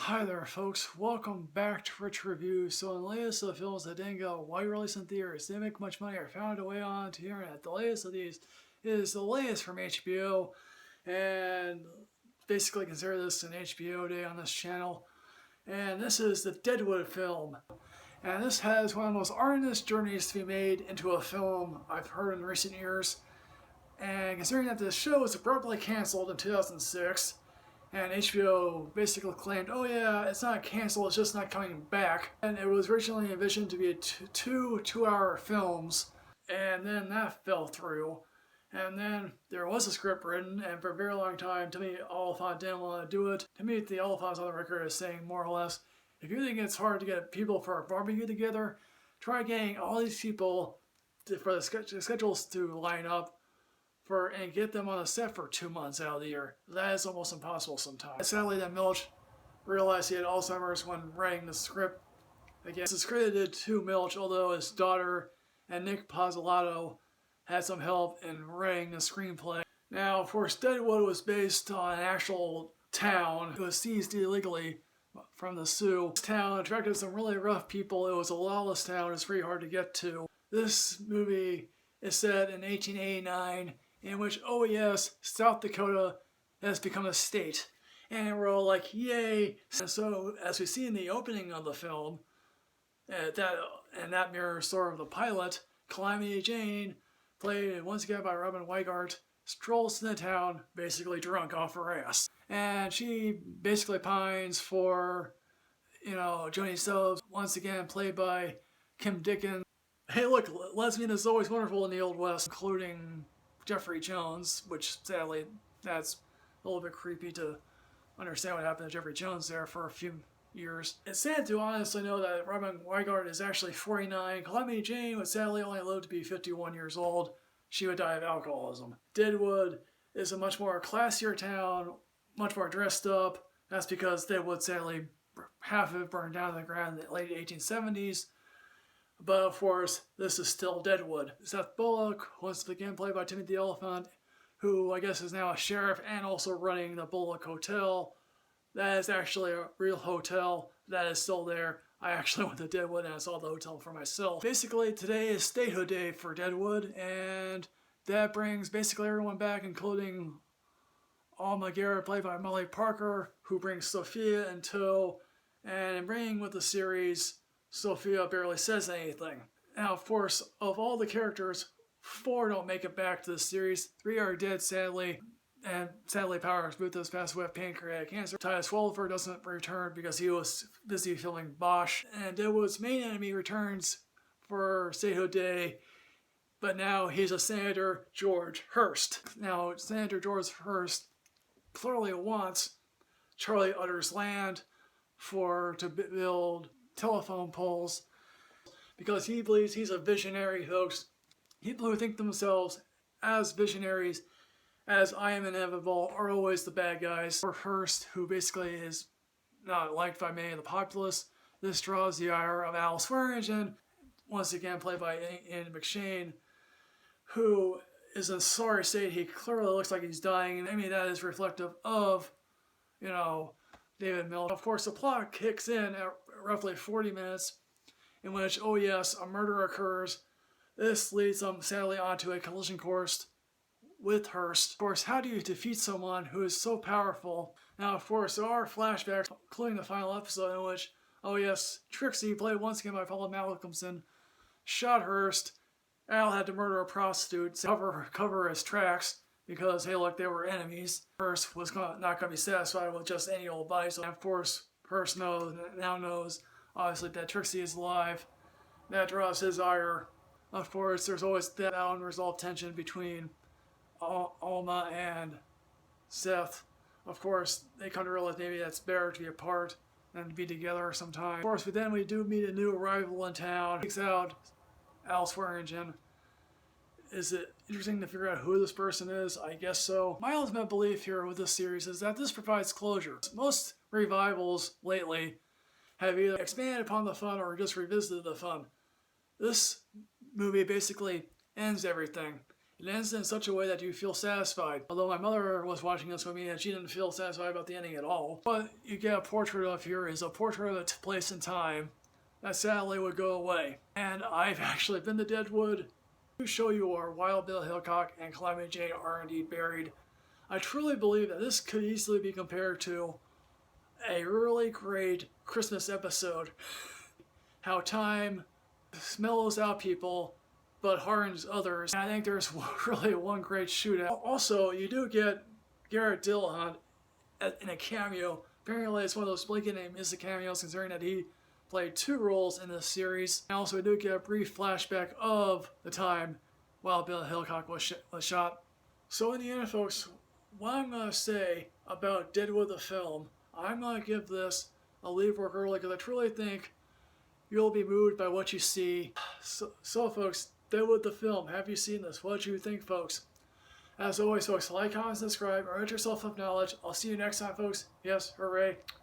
Hi there folks, welcome back to Rich Review. So in the latest of the films that didn't go wide release in theaters, didn't make much money or found a way on to the internet, the latest of these is the latest from HBO, and basically consider this an HBO day on this channel. And this is the Deadwood film. And this has one of the most arduous journeys to be made into a film I've heard in recent years. And considering that the show was abruptly canceled in 2006, and HBO basically claimed, oh yeah, it's not canceled, it's just not coming back. And it was originally envisioned to be two-hour films, and then that fell through. And then there was a script written, and for a very long time, Timothy Oliphant didn't want to do it. Timothy Oliphant's on the record as saying, more or less, if you think it's hard to get people for a barbecue together, try getting all these people for the schedules to line up and get them on a set for 2 months out of the year. That is almost impossible sometimes. Sadly, that Milch realized he had Alzheimer's when writing the script. Again, this is credited to Milch, although his daughter and Nick Pizzolatto had some help in writing the screenplay. Now, of course, Deadwood was based on an actual town. It was seized illegally from the Sioux. This town attracted some really rough people. It was a lawless town. It's pretty hard to get to. This movie is set in 1889. In which, oh yes, South Dakota has become a state. And we're all like, yay! And so, as we see in the opening of the film, that mirrors sort of the pilot, Calamity Jane, played once again by Robin Weigart, strolls to the town, basically drunk off her ass. And she basically pines for, Joni Stubbs, once again played by Kim Dickens. Hey look, lesbian is always wonderful in the Old West, including Jeffrey Jones, which sadly, that's a little bit creepy to understand what happened to Jeffrey Jones there for a few years. It's sad to honestly know that Robin Weigart is actually 49. Calamity Jane would sadly only live to be 51 years old. She would die of alcoholism. Deadwood is a much more classier town, much more dressed up. That's because Deadwood sadly, half of it burned down to the ground in the late 1870s. But of course, this is still Deadwood. Seth Bullock, once again played by Timothy Oliphant, who I guess is now a sheriff and also running the Bullock Hotel. That is actually a real hotel that is still there. I actually went to Deadwood and I saw the hotel for myself. Basically, today is statehood day for Deadwood, and that brings basically everyone back, including Alma Garrett, played by Molly Parker, who brings Sophia in tow, and in bringing with the series, Sophia barely says anything. Now, of course, of all the characters, 4 don't make it back to the series. 3 are dead, sadly. And sadly, Powers Booth has passed away of pancreatic cancer. Titus Welliver doesn't return because he was busy filming Bosch. And Deadwood's main enemy returns for statehood day, but now he's a Senator George Hearst. Now, Senator George Hearst clearly wants Charlie Utter's land to build telephone poles, because he believes he's a visionary hoax. People who think themselves as visionaries, as I am inevitable, are always the bad guys. Or Hearst, who basically is not liked by many of the populace. This draws the ire of Al Swearingen, once again played by Ian McShane, who is in a sorry state. He clearly looks like he's dying, and maybe that is reflective of, David Milch. Of course, the plot kicks in at roughly 40 minutes, in which, oh yes, a murder occurs. This leads them, sadly, onto a collision course with Hearst. Of course, how do you defeat someone who is so powerful? Now, of course, there are flashbacks, including the final episode, in which, oh yes, Trixie, played once again by Paula Malcolmson, shot Hearst. Al had to murder a prostitute to cover his tracks, because, hey look, they were enemies. Hearst was not going to be satisfied with just any old body, so of course, Hearst now knows, obviously, that Trixie is alive. That draws his ire. Of course, there's always that unresolved tension between Alma and Seth. Of course, they come to realize maybe that's better to be apart than to be together sometime. Of course, we do meet a new arrival in town. Takes out Al Swearingen. Is it interesting to figure out who this person is? I guess so. My ultimate belief here with this series is that this provides closure. Most revivals lately have either expanded upon the fun or just revisited the fun. This movie basically ends everything. It It ends in such a way that you feel satisfied. Although my mother was watching this with me and she didn't feel satisfied about the ending at all. What you get a portrait of here is a portrait of a place and time that sadly would go away. And I've actually been to Deadwood to show you where Wild Bill Hickok and Calamity Jane are indeed buried. I truly believe that this could easily be compared to a really great Christmas episode. How time mellows out people but hardens others. And I think there's really one great shootout. Also, you do get Garrett Dillahunt in a cameo. Apparently it's one of those blanket and miss cameos considering that he played 2 roles in this series. And also we do get a brief flashback of the time Wild Bill Hickok was shot. So in the end, folks, what I'm going to say about Deadwood the film, I'm going to give this a leave work early because I truly think you'll be moved by what you see. So folks, Deadwood the film, have you seen this? What do you think, folks? As always, folks, like, comment, subscribe, or rid yourself of knowledge. I'll see you next time, folks. Yes, hooray.